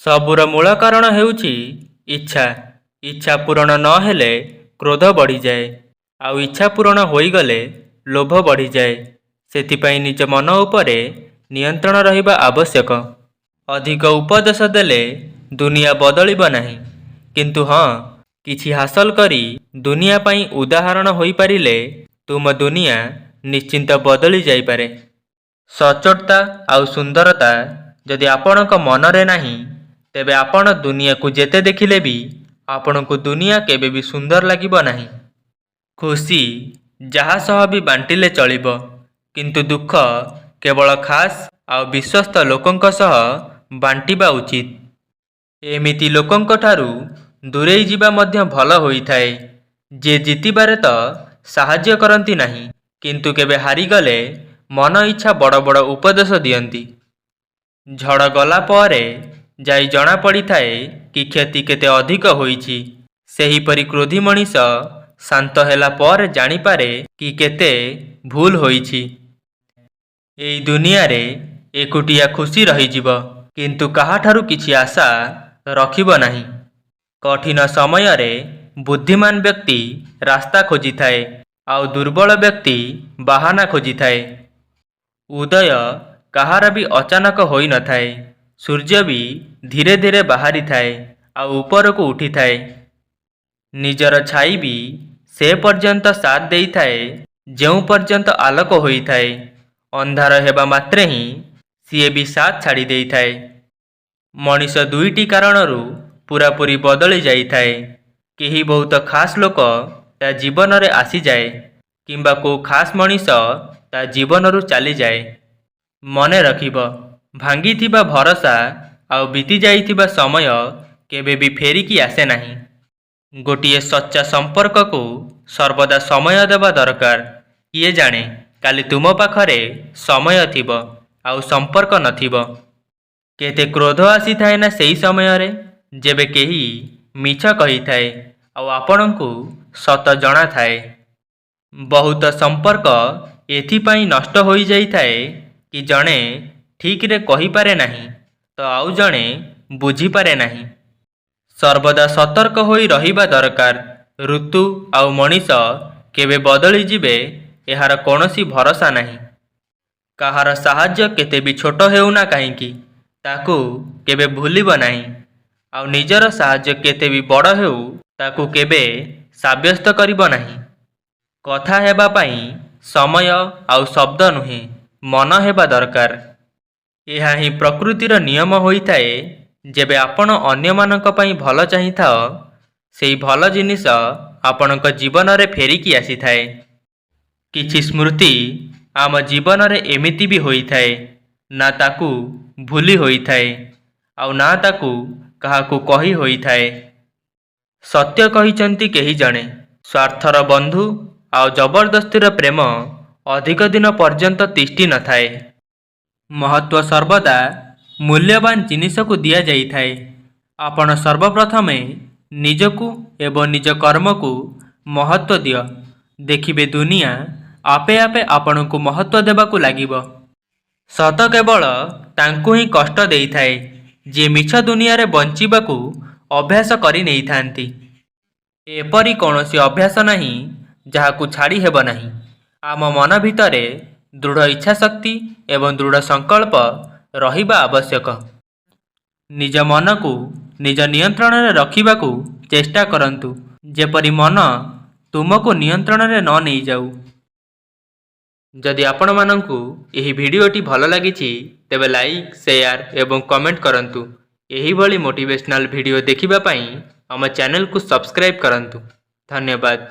सबुर मूल कारण हेउछि इच्छा। इच्छा पूरण न हेले क्रोध बढ़ी जाए, आउ इच्छा पूरण होईगले लोभ बढ़ी जाए। सेथिपाई निज मन उपरे नियंत्रण रहिबा आवश्यक। अधिक उपदेश देले दुनिया बदलिब नाही, किंतु हाँ किछि हासिल करी दुनिया पाई उदाहरण होई पारिले तुम दुनिया निश्चिंत बदली जाई पारे। सचोटता आउ सुंदरता जदि आपणक मनरे नाही, तेबे आपण दुनिया को जेते देखिले भी आपण को दुनिया केबे भी सुंदर लागिब नाही। खुशी जहा सह भी बांटिले चलिब, किंतु दुख केवल खास आउ विश्वस्त लोकंक सह बांटिबा उचित। एमिति लोकंक ठारू दूरेई जिबा मध्य भल होइथाए, जे जितिबारे तो साहाय्य करंती नाही, किंतु केबे हारी गले मन इच्छा बड़ बड़ उपदेश दियंती। झड़ गला परे जाई जना पड़ी थाए कि क्षति केते अधिक होईछि। सेही परि क्रोधी मनीष शांत होला पर जानी पारे कि केते भूल होईछि। एई दुनिया रे एकुटिया खुशी रही जिव, किंतु कहा ठारू किछि आशा रखिब नाही। कठिन समय रे बुद्धिमान व्यक्ति रास्ता खोजी थाए, आउ दुर्बल व्यक्ति बहाना खोजी थाए। उदय कहार भी अचानक होई न थाए, सूर्य भी धीरे धीरे बाहरी थाए आउ ऊपर को उठी थाए। निजर छाई भी से पर्यंत साथ देई थाए जेउ पर्यंत आलोक होई थाए। अंधार हेबा मात्रे ही सीए भी साथ छाड़ी देई थाए। मनीष दुईटी कारणरू पूरापूरी बदली जाई थाए। केही बहुत खास लोक ता जीवन रे आसी जाए, किंबा को खास मनीष ता जीवन रू चली जाए। मने रखिब, भांगी थिबा भरोसा आउ बीती जाइथिबा समय केबे भी फेरिकी आसे नाही। गोटिए सच्चा संपर्क को सर्वदा समय देवा दरकार। किए जाने काली तुम पाखरे समय थिबो आउ संपर्क नथिबो। केते क्रोध आसी थाए ना सेही समय रे जेबे केही मिछ कही थाए आउ आपणको सत जणा थाए। बहुत संपर्क एथिपाई नष्ट होई जाई थाए कि जणे ठीक रे कही पारे नाही, तो आउ जणे बुझी पारे नाही। सर्वदा सतर्क होई रहिबा दरकार। ऋतु आउ मनीष केबे बदली जिबे एहार कोनोसी भरोसा नाही। कहार साहाय्य केते भी छोट हेउ ना काहींकी ताकू केबे भूलिब नाही, आउ निजर साहाय्य केते भी बड़ हेउ ताकू केबे साब्यस्त करिब नाही। कथा हेबा पाई समय आउ शब्द नुहे, मन हेबा दरकार। एहा ही प्रकृतिर नियम होई थाए। जेबे आपण अन्य मानक पाई भल चाहि थाओ, सेई भल जिनिस आपणक जीवन रे फेरिकी आसी थाए। किछि स्मृति आम जीवन रे एमिति भी होई थाए, ना ताकू भूली होई थाए आउ ना ताकू काहाकू कही होई थाए। सत्य कहिचंती केही जणे, स्वार्थर बंधु आउ जबरदस्तीर प्रेम अधिक दिन पर्यंत तिष्ठि न थाए। महत्व सर्वदा मूल्यवान जिनिस को दिया जाई थाए। आपण सर्वप्रथमे निजकू एवं निज कर्म को महत्व दियो, देखिबे दुनिया आपे आपे आपण को महत्व देबा को लागिबो। सत केवल तांकू ही कष्ट देई थाए जे मिछ दुनिया रे बंचिबा को अभ्यास करि नेई थांती। एपरि कोनोसी अभ्यास नाही जहाकू छाड़ी हेब नाही। आम मन भितरे दृढ़ इच्छा शक्ति एवं दृढ़ संकल्प रहिबा आवश्यक। निज मन को निज नियंत्रण रे रखिबा को चेष्टा करंतु, जेपरि मन तुमको नियंत्रण रे न नहीं जाऊ। जदि आपण मानंकु एही वीडियोटी भल लागिछि तेबे लाइक, शेयर एवं कमेंट करंतु। एही भली मोटिवेशनल वीडियो देखिबा पाई हम चैनल को सब्सक्राइब करंतु। धन्यवाद।